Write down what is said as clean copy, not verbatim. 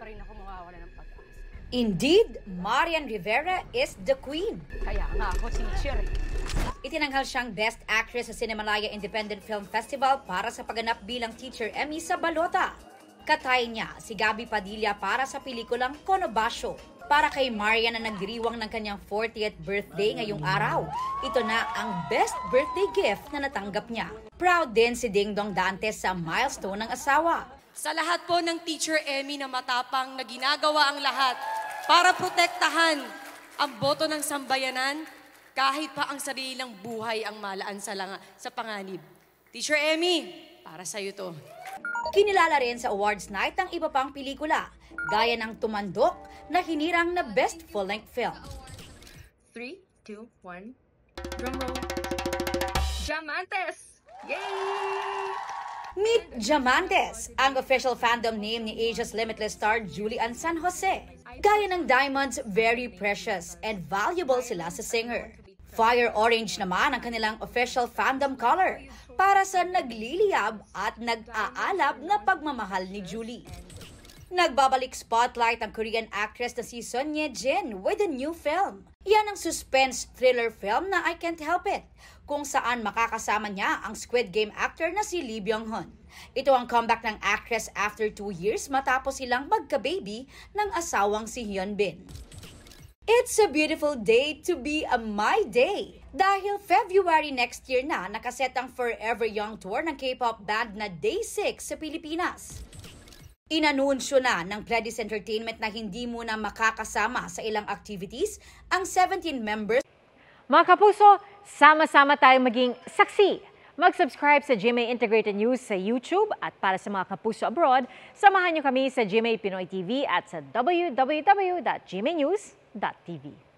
rin ako mawawala ng pag-asa. Indeed, Marian Rivera is the queen. Kaya nga ako, teacher. Itinanghal siyang Best Actress sa Cinemalaya Independent Film Festival para sa pagganap bilang Teacher Emmy sa Balota. Katay niya si Gabby Padilla para sa pelikulang Conobacio. Para kay Marian na nagdiriwang ng kanyang 40th birthday ngayong araw, ito na ang best birthday gift na natanggap niya. Proud din si Ding Dong Dantes sa milestone ng asawa. Sa lahat po ng Teacher Emmy na matapang na ginagawa ang lahat para protektahan ang boto ng sambayanan kahit pa ang sarilang buhay ang malaan sa panganib. Teacher Emmy, para sa'yo to. Kinilala rin sa awards night ang iba pang pelikula, gaya ng Tumandok na hinirang na Best Full-Length Film. 3, 2, 1, drumroll. Diamantes! Yay! Meet Diamantes, ang official fandom name ni Asia's Limitless star Julian San Jose. Gaya ng diamonds, very precious and valuable sila sa singer. Fire orange naman ang kanilang official fandom color para sa nagliliyab at nag-aalab na pagmamahal ni Julie. Nagbabalik spotlight ang Korean actress na si Son Ye-jin with a new film. Yan ang suspense thriller film na I Can't Help It, kung saan makakasama niya ang Squid Game actor na si Lee Byung-hun. Ito ang comeback ng actress after 2 years matapos silang magka-baby ng asawang si Hyun Bin. It's a beautiful day to be a My Day. Dahil February next year na nakaset ang Forever Young Tour ng K-pop band na Day 6 sa Pilipinas. Inanunsyo na ng Pledis Entertainment na hindi muna makakasama sa ilang activities ang 17 members. Mga kapuso, sama-sama tayong maging saksi. Mag-subscribe sa GMA Integrated News sa YouTube at para sa mga kapuso abroad, samahan niyo kami sa GMA Pinoy TV at sa www.gmanews.tv.